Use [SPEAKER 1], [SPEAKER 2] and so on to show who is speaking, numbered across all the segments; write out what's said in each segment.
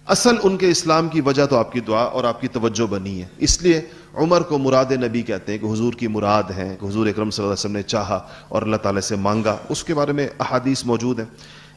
[SPEAKER 1] اصل ان کے اسلام کی وجہ تو آپ کی دعا اور آپ کی توجہ بنی ہے، اس لیے عمر کو مراد نبی کہتے ہیں کہ حضور کی مراد ہیں، کہ حضور اکرم صلی اللہ علیہ وسلم نے چاہا اور اللہ تعالیٰ سے مانگا. اس کے بارے میں احادیث موجود ہیں.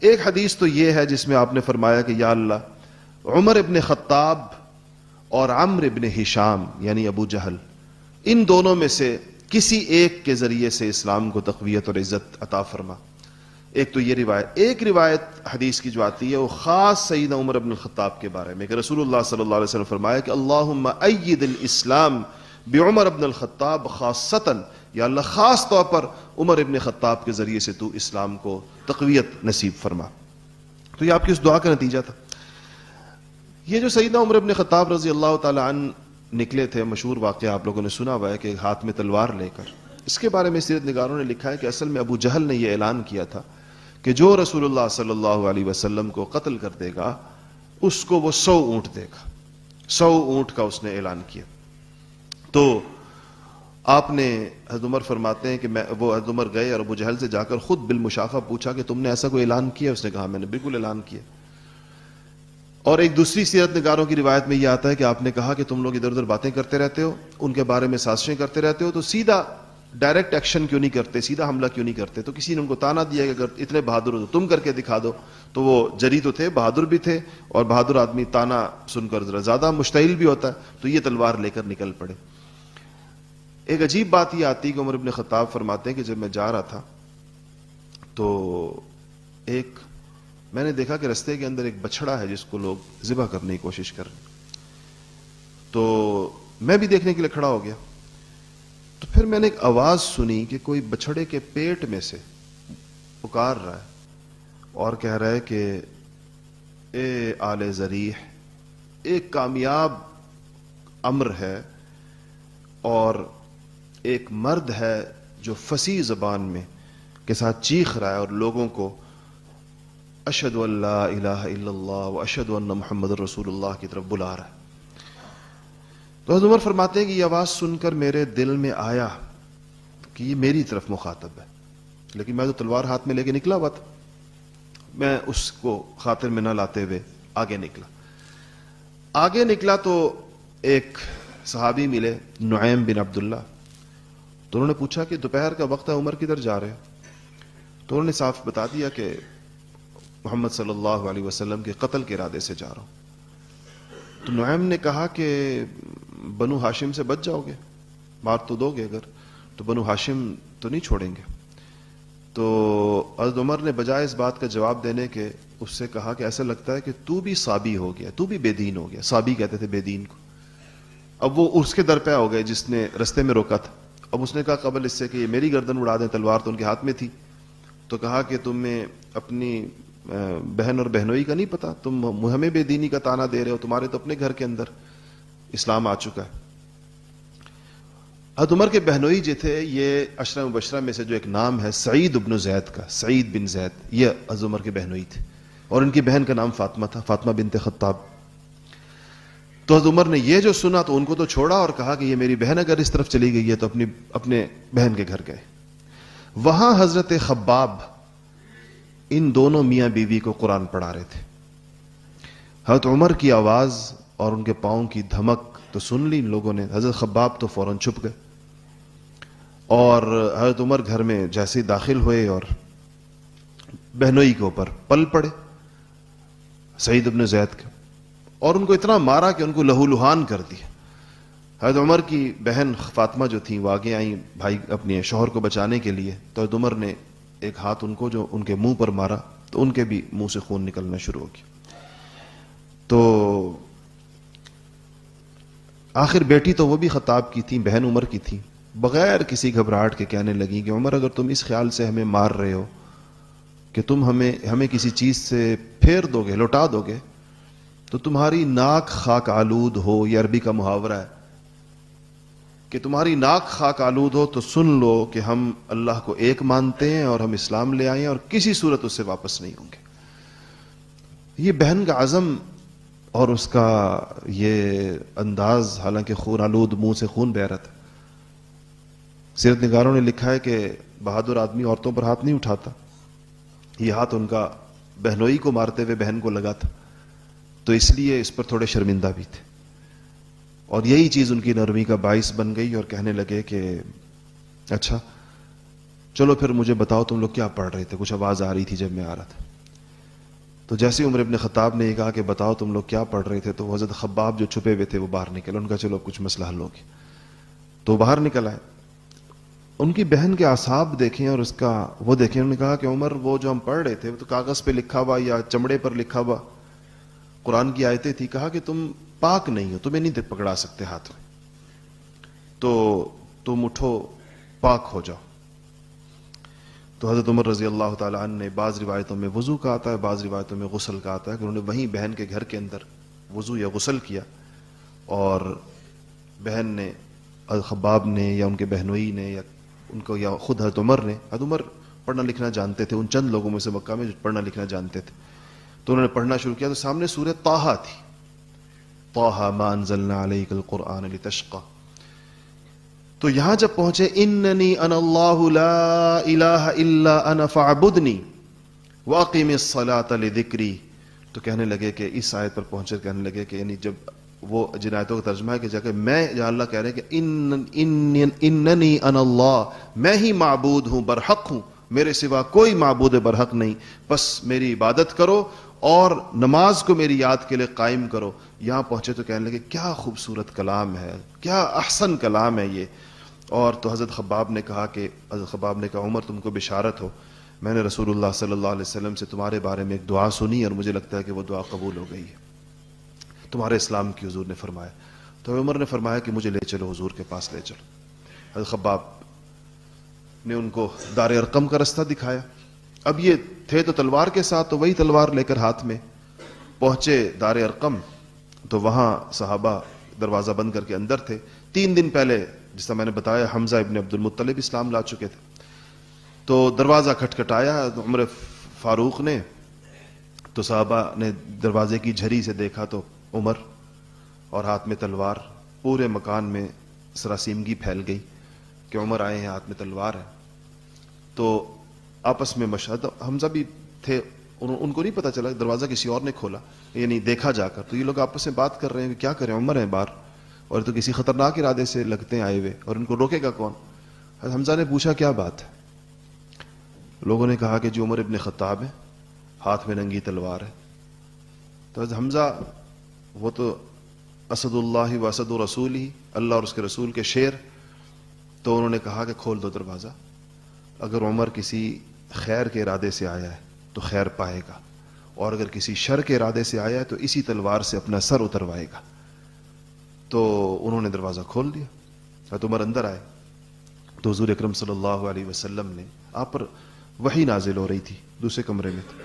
[SPEAKER 1] ایک حدیث تو یہ ہے جس میں آپ نے فرمایا کہ یا اللہ، عمر ابن خطاب اور عمرو ابن ہشام یعنی ابو جہل، ان دونوں میں سے کسی ایک کے ذریعے سے اسلام کو تقویت اور عزت عطا فرما. ایک تو یہ روایت. ایک روایت حدیث کی جو آتی ہے وہ خاص سیدنا عمر ابن الخطاب کے بارے میں کہ رسول اللہ صلی اللہ علیہ وسلم فرمایا کہ اللہم اید الاسلام بعمر ابن الخطاب خاصتاً، یا اللہ خاص طور پر عمر ابن خطاب کے ذریعے سے تو اسلام کو تقویت نصیب فرما. تو یہ آپ کی اس دعا کا نتیجہ تھا. یہ جو سیدنا عمر ابن خطاب رضی اللہ تعالی عنہ نکلے تھے، مشہور واقعہ آپ لوگوں نے سنا ہوا ہے کہ ہاتھ میں تلوار لے کر. اس کے بارے میں سیرت نگاروں نے لکھا ہے کہ اصل میں ابو جہل نے یہ اعلان کیا تھا کہ جو رسول اللہ صلی اللہ علیہ وسلم کو قتل کر دے گا اس کو وہ 100 اونٹ دے گا. 100 اونٹ کا اس نے اعلان کیا. تو آپ نے، حضرت عمر فرماتے ہیں کہ وہ حضرت عمر گئے اور ابو جہل سے جا کر خود بالمشافہ پوچھا کہ تم نے ایسا کوئی اعلان کیا؟ اس نے کہا میں نے بالکل اعلان کیا. اور ایک دوسری سیرت نگاروں کی روایت میں یہ آتا ہے کہ آپ نے کہا کہ تم لوگ ادھر ادھر باتیں کرتے رہتے ہو، ان کے بارے میں سازشیں کرتے رہتے ہو، تو سیدھا ڈائریکٹ ایکشن کیوں نہیں کرتے، سیدھا حملہ کیوں نہیں کرتے؟ تو کسی نے ان کو تانا دیا کہ اگر اتنے بہادر ہو تو تم کر کے دکھا دو. تو وہ جری تو تھے، بہادر بھی تھے، اور بہادر آدمی تانا سن کر ذرا زیادہ مشتعل بھی ہوتا ہے، تو یہ تلوار لے کر نکل پڑے. ایک عجیب بات یہ آتی ہے کہ عمر ابن خطاب فرماتے ہیں کہ جب میں جا رہا تھا تو میں نے دیکھا کہ رستے کے اندر ایک بچڑا ہے جس کو لوگ ذبح کرنے کی کوشش کر رہے ہیں. تو میں بھی دیکھنے کے لیے کھڑا ہو گیا. تو پھر میں نے ایک آواز سنی کہ کوئی بچڑے کے پیٹ میں سے پکار رہا ہے اور کہہ رہا ہے کہ اے آل ذریح، ایک کامیاب امر ہے اور ایک مرد ہے جو فصیح زبان میں کے ساتھ چیخ رہا ہے اور لوگوں کو اشہد ان لا الہ الا اللہ و اشہد ان محمد رسول اللہ کی طرف بلا رہا ہے. تو حضرت عمر فرماتے ہیں کہ یہ آواز سن کر میرے دل میں آیا کہ یہ میری طرف مخاطب ہے، لیکن میں تو تلوار ہاتھ میں لے کے نکلا ہوا تھا. میں اس کو خاطر میں نہ لاتے ہوئے آگے نکلا تو ایک صحابی ملے، نعیم بن عبداللہ. تو انہوں نے پوچھا کہ دوپہر کا وقت ہے، عمر کدھر جا رہے ہیں؟ تو انہوں نے صاف بتا دیا کہ محمد صلی اللہ علیہ وسلم کے قتل کے ارادے سے جا رہا ہوں. تو نعیم نے کہا کہ بنو ہاشم سے بچ جاؤ گے، مار تو دو گے اگر، تو بنو ہاشم تو نہیں چھوڑیں گے. تو حضرت عمر نے بجائے اس بات کا جواب دینے کے اس سے کہا کہ ایسا لگتا ہے کہ تو بھی صابی ہو گیا، تو بھی بے دین ہو گیا. صابی کہتے تھے بے دین کو. اب وہ اس کے در پہ ہو گئے جس نے رستے میں روکا تھا. اب اس نے کہا قبل اس سے کہ یہ میری گردن اڑا دیں، تلوار تو ان کے ہاتھ میں تھی. تو کہا کہ تمہیں اپنی بہن اور بہنوئی کا نہیں پتا، تم ہمیں بے دینی کا تانا دے رہے ہو، تمہارے تو اپنے گھر کے اندر اسلام آ چکا ہے. حضرت عمر کے بہنوئی جو تھے، یہ عشرہ مبشرہ میں سے جو ایک نام ہے سعید بن زید کا، سعید بن زید، یہ حضرت عمر کے بہنوئی تھے، اور ان کی بہن کا نام فاطمہ تھا، فاطمہ بنت خطاب. تو حضرت عمر نے یہ جو سنا تو ان کو تو چھوڑا اور کہا کہ یہ میری بہن اگر اس طرف چلی گئی ہے تو اپنے بہن کے گھر گئے. وہاں حضرت خباب ان دونوں میاں بیوی کو قرآن پڑھا رہے تھے. حضرت عمر کی آواز اور ان کے پاؤں کی دھمک تو سن لی ان لوگوں نے. حضرت خباب تو فوراً چھپ گئے اور حضرت عمر گھر میں جیسے ہی داخل ہوئے اور بہنوئی کے اوپر پل پڑے سعید بن زید کے، اور ان کو اتنا مارا کہ ان کو لہو لہان کر دیا. حضرت عمر کی بہن فاطمہ جو تھیں وہ آگے آئیں بھائی اپنے شوہر کو بچانے کے لیے. تو حضرت عمر نے ایک ہاتھ ان کو جو ان کے منہ پر مارا تو ان کے بھی منہ سے خون نکلنا شروع ہو گیا. تو آخر بیٹی تو وہ بھی خطاب کی تھی، بہن عمر کی تھی، بغیر کسی گھبراہٹ کے کہنے لگی کہ عمر اگر تم اس خیال سے ہمیں مار رہے ہو کہ تم ہمیں کسی چیز سے پھیر دو گے، لوٹا دو گے، تو تمہاری ناک خاک آلود ہو، یہ عربی کا محاورہ ہے کہ تمہاری ناک خاک آلود ہو تو سن لو کہ ہم اللہ کو ایک مانتے ہیں اور ہم اسلام لے آئے ہیں اور کسی صورت اس سے واپس نہیں ہوں گے. یہ بہن کا عزم اور اس کا یہ انداز، حالانکہ خون آلود منہ سے خون بہہ رہا تھا. سیرت نگاروں نے لکھا ہے کہ بہادر آدمی عورتوں پر ہاتھ نہیں اٹھاتا. یہ ہاتھ ان کا بہنوئی کو مارتے ہوئے بہن کو لگا تھا. تو اس لیے اس پر تھوڑے شرمندہ بھی تھے، اور یہی چیز ان کی نرمی کا باعث بن گئی، اور کہنے لگے کہ اچھا چلو پھر مجھے بتاؤ تم لوگ کیا پڑھ رہے تھے، کچھ آواز آ رہی تھی جب میں آ رہا تھا۔ تو جیسے عمر ابن خطاب نے یہ کہا کہ بتاؤ تم لوگ کیا پڑھ رہے تھے، تو حضرت خباب جو چھپے ہوئے تھے وہ باہر نکلے، ان کا چلو کچھ مسئلہ حل ہو گیا، تو باہر نکل آئے۔ ان کی بہن کے اعصاب دیکھیں اور اس کا وہ دیکھیں، انہوں نے کہا کہ عمر وہ جو ہم پڑھ رہے تھے وہ تو کاغذ پہ لکھا ہوا یا چمڑے پر لکھا ہوا قرآن کی آیتیں تھی، کہا کہ تم پاک نہیں ہو، تمہیں نہیں پکڑا سکتے ہاتھ میں، تو تم اٹھو پاک ہو جاؤ۔ تو حضرت عمر رضی اللہ تعالیٰ عنہ نے، بعض روایتوں میں وضو کا آتا ہے، بعض روایتوں میں غسل کا آتا ہے، کہ انہوں نے وہیں بہن کے گھر کے اندر وضو یا غسل کیا، اور بہن نے، خباب نے یا ان کے بہنوئی نے یا ان کو یا خود حضرت عمر پڑھنا لکھنا جانتے تھے، ان چند لوگوں میں سے مکہ میں جو پڑھنا لکھنا جانتے تھے، تو انہوں نے پڑھنا شروع کیا، تو سامنے سورہ طٰہٰ تھی، طٰہٰ ما انزلنا علیک القرآن لتشقی۔ تو یہاں جب پہنچے اننی انا اللہ لا الہ الا انا فاعبدنی واقم الصلاۃ لذکری، تو کہنے لگے کہ اس آیت پر پہنچے، کہنے لگے کہ یعنی جب وہ جن آیتوں کا ترجمہ ہے کہ جا کے میں، جہاں اللہ کہہ رہے ہیں کہ اننی انا اللہ، میں ہی معبود ہوں، برحق ہوں، میرے سوا کوئی معبود برحق نہیں، بس میری عبادت کرو اور نماز کو میری یاد کے لیے قائم کرو۔ یہاں پہنچے تو کہنے لگے کیا خوبصورت کلام ہے، کیا احسن کلام ہے یہ۔ اور تو حضرت خباب نے کہا عمر تم کو بشارت ہو، میں نے رسول اللہ صلی اللہ علیہ وسلم سے تمہارے بارے میں ایک دعا سنی اور مجھے لگتا ہے کہ وہ دعا قبول ہو گئی ہے، تمہارے اسلام کی حضور نے فرمایا۔ تو عمر نے فرمایا کہ مجھے لے چلو، حضور کے پاس لے چلو۔ حضرت خباب نے ان کو دار ارقم کا رستہ دکھایا۔ اب یہ تھے تو تلوار کے ساتھ، تو وہی تلوار لے کر ہاتھ میں پہنچے دار ارقم، تو وہاں صحابہ دروازہ بند کر کے اندر تھے۔ 3 دن پہلے جس طرح میں نے بتایا حمزہ ابن عبد المطلب اسلام لا چکے تھے، تو دروازہ کھٹکھٹایا عمر فاروق نے، تو صحابہ نے دروازے کی جھری سے دیکھا تو عمر اور ہاتھ میں تلوار، پورے مکان میں سراسیمگی پھیل گئی کہ عمر آئے ہیں، ہاتھ میں تلوار ہے۔ تو آپس میں مشہد، حمزہ بھی تھے، ان کو نہیں پتا چلا، دروازہ کسی اور نے کھولا، یعنی دیکھا جا کر، تو یہ لوگ آپس میں بات کر رہے ہیں کہ کیا کریں، عمر ہیں باہر اور تو کسی خطرناک ارادے سے لگتے ہیں آئے ہوئے، اور ان کو روکے گا کون؟ حمزہ نے پوچھا کیا بات ہے؟ لوگوں نے کہا کہ جو عمر ابن خطاب ہے، ہاتھ میں ننگی تلوار ہے۔ تو حمزہ وہ تو اسد اللہ و اسد رسول ہی، اللہ اور اس کے رسول کے شیر، تو انہوں نے کہا کہ کھول دو دروازہ، اگر عمر کسی خیر کے ارادے سے آیا ہے تو خیر پائے گا، اور اگر کسی شر کے ارادے سے آیا ہے تو اسی تلوار سے اپنا سر اتروائے گا۔ تو انہوں نے دروازہ کھول دیا، حضرت عمر اندر آئے تو حضور اکرم صلی اللہ علیہ وسلم نے، آپ پر وحی نازل ہو رہی تھی، دوسرے کمرے میں تھے،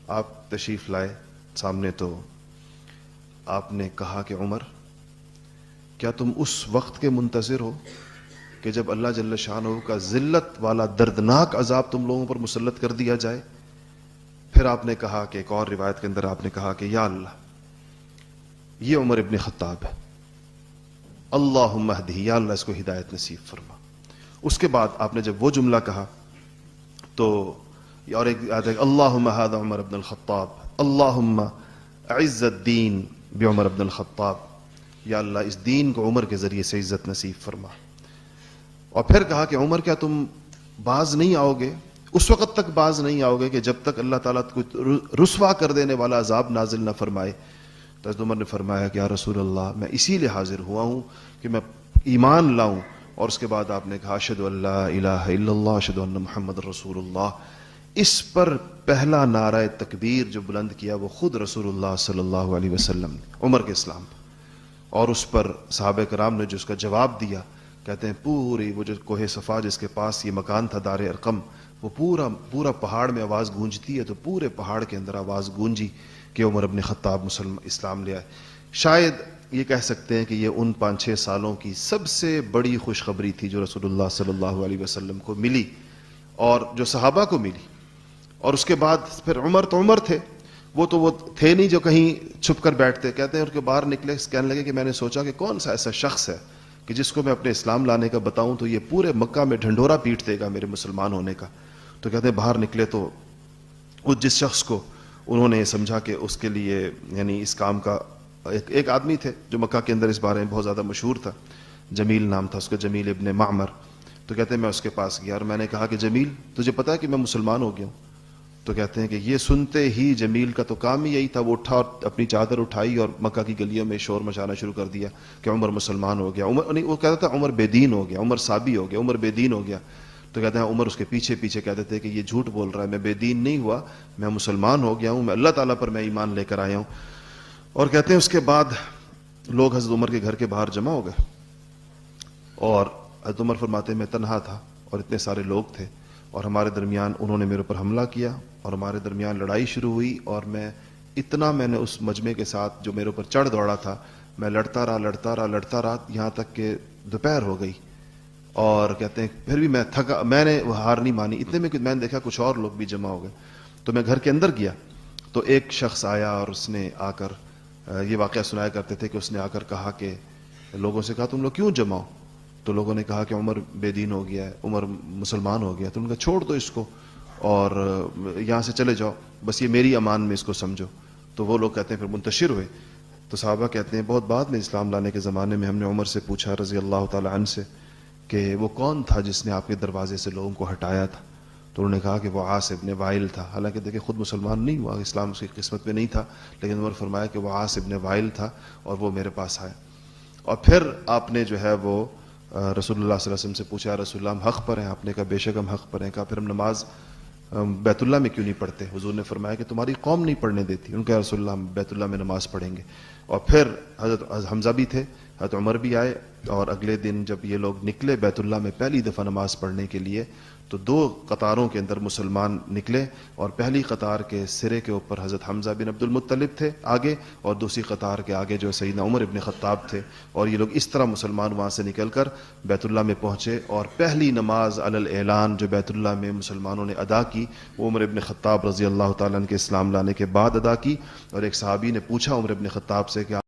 [SPEAKER 1] آپ تشریف لائے سامنے، تو آپ نے کہا کہ عمر کیا تم اس وقت کے منتظر ہو کہ جب اللہ جل شانہ کا ذلت والا دردناک عذاب تم لوگوں پر مسلط کر دیا جائے؟ پھر آپ نے کہا کہ ایک اور روایت کے اندر آپ نے کہا کہ یا اللہ یہ عمر ابن خطاب ہے، اللہم اہدہ، یا اللہ اس کو ہدایت نصیب فرما۔ اس کے بعد آپ نے جب وہ جملہ کہا تو اور ایک آیت ہے اللہم ھذا عمر ابن الخطاب، اللہم اعز الدین بعمر ابن الخطاب، یا اللہ اس دین کو عمر کے ذریعے سے عزت نصیب فرما۔ اور پھر کہا کہ عمر کیا تم باز نہیں آؤ گے، اس وقت تک باز نہیں آؤ گے کہ جب تک اللہ تعالیٰ کو رسوا کر دینے والا عذاب نازل نہ فرمائے؟ تو حضرت عمر نے فرمایا کہ یا رسول اللہ میں اسی لیے حاضر ہوا ہوں کہ میں ایمان لاؤں۔ اور اس کے بعد آپ نے کہا اشہد ان لا الہ الا اللہ اشہد ان محمد رسول اللہ۔ اس پر پہلا نعرہ تکبیر جو بلند کیا وہ خود رسول اللہ صلی اللہ علیہ وسلم نے، عمر کے اسلام، اور اس پر صحابہ کرام نے جو اس کا جواب دیا، کہتے ہیں پوری وہ جو کوہ صفا جس کے پاس یہ مکان تھا دار ارقم، وہ پورا پہاڑ میں آواز گونجتی ہے، تو پورے پہاڑ کے اندر آواز گونجی کہ عمر ابن خطاب اسلام لے آئے۔ شاید یہ کہہ سکتے ہیں کہ یہ ان 5-6 سالوں کی سب سے بڑی خوشخبری تھی جو رسول اللہ صلی اللہ علیہ وسلم کو ملی اور جو صحابہ کو ملی۔ اور اس کے بعد پھر عمر تو عمر تھے، وہ تھے نہیں جو کہیں چھپ کر بیٹھتے۔ کہتے ہیں ان کے باہر نکلے، کہنے لگے کہ میں نے سوچا کہ کون سا ایسا شخص ہے کہ جس کو میں اپنے اسلام لانے کا بتاؤں تو یہ پورے مکہ میں ڈھنڈورا پیٹ دے گا میرے مسلمان ہونے کا۔ تو کہتے ہیں باہر نکلے تو اس جس شخص کو انہوں نے سمجھا کہ اس کے لیے یعنی اس کام کا ایک آدمی تھے جو مکہ کے اندر اس بارے میں بہت زیادہ مشہور تھا، جمیل نام تھا اس کا، جمیل ابن معمر. تو کہتے ہیں میں اس کے پاس گیا اور میں نے کہا کہ جمیل تجھے پتا ہے کہ میں مسلمان ہو گیا ہوں؟ تو کہتے ہیں کہ یہ سنتے ہی جمیل کا تو کام ہی یہی تھا، وہ اٹھا اور اپنی چادر اٹھائی اور مکہ کی گلیوں میں شور مچانا شروع کر دیا کہ عمر مسلمان ہو گیا. عمر نہیں، وہ کہتا تھا عمر بے دین ہو گیا، عمر صابی ہو گیا، عمر بے دین ہو گیا. تو کہتے ہیں عمر اس کے پیچھے پیچھے کہتے تھے کہ یہ جھوٹ بول رہا ہے، میں بے دین نہیں ہوا، میں مسلمان ہو گیا ہوں، میں اللہ تعالیٰ پر میں ایمان لے کر آیا ہوں. اور کہتے ہیں اس کے بعد لوگ حضرت عمر کے گھر کے باہر جمع ہو گئے اور حضرت عمر فرماتے ہیں میں تنہا تھا اور اتنے سارے لوگ تھے اور ہمارے درمیان انہوں نے میرے اوپر حملہ کیا اور ہمارے درمیان لڑائی شروع ہوئی اور میں نے اس مجمع کے ساتھ جو میرے اوپر چڑھ دوڑا تھا، میں لڑتا رہا یہاں تک کہ دوپہر ہو گئی. اور کہتے ہیں پھر بھی میں تھکا، میں نے ہار نہیں مانی. اتنے میں میں نے دیکھا کچھ اور لوگ بھی جمع ہو گئے تو میں گھر کے اندر گیا تو ایک شخص آیا اور اس نے آ کر یہ واقعہ سنایا کرتے تھے کہ اس نے آ کر کہا کہ لوگوں سے کہا تم لوگ کیوں جمع ہو؟ تو لوگوں نے کہا کہ عمر بے دین ہو گیا ہے، عمر مسلمان ہو گیا. تو انہوں نے کہا چھوڑ دو اس کو اور یہاں سے چلے جاؤ، بس یہ میری امان میں اس کو سمجھو. تو وہ لوگ کہتے ہیں پھر منتشر ہوئے. تو صحابہ کہتے ہیں بہت بعد میں اسلام لانے کے زمانے میں ہم نے عمر سے پوچھا رضی اللہ تعالی عنہ سے کہ وہ کون تھا جس نے آپ کے دروازے سے لوگوں کو ہٹایا تھا؟ تو انہوں نے کہا کہ وہ عاص ابن وائل تھا. حالانکہ دیکھیں خود مسلمان نہیں ہوا، اسلام اس کی قسمت میں نہیں تھا، لیکن عمر فرمایا کہ وہ عاص ابن وائل تھا اور وہ میرے پاس آیا. اور پھر آپ نے جو ہے وہ رسول اللہ صلی اللہ علیہ وسلم سے پوچھا رسول اللہ ہم حق پر ہیں؟ آپ نے کہا بے شک ہم حق پر ہیں. کہا پھر ہم نماز بیت اللہ میں کیوں نہیں پڑھتے؟ حضور نے فرمایا کہ تمہاری قوم نہیں پڑھنے دیتی. ان کا رسول اللہ ہم بیت اللہ میں نماز پڑھیں گے. اور پھر حضرت حمزہ بھی تھے، حضرت عمر بھی آئے اور اگلے دن جب یہ لوگ نکلے بیت اللہ میں پہلی دفعہ نماز پڑھنے کے لیے تو 2 قطاروں کے اندر مسلمان نکلے اور پہلی قطار کے سرے کے اوپر حضرت حمزہ بن عبد المطلب تھے آگے اور دوسری قطار کے آگے جو سیدنا عمر ابن خطاب تھے. اور یہ لوگ اس طرح مسلمان وہاں سے نکل کر بیت اللہ میں پہنچے اور پہلی نماز علی الاعلان جو بیت اللہ میں مسلمانوں نے ادا کی وہ عمر ابن خطاب رضی اللہ تعالیٰ عنہ کے اسلام لانے کے بعد ادا کی. اور ایک صحابی نے پوچھا عمر ابن خطاب سے کہ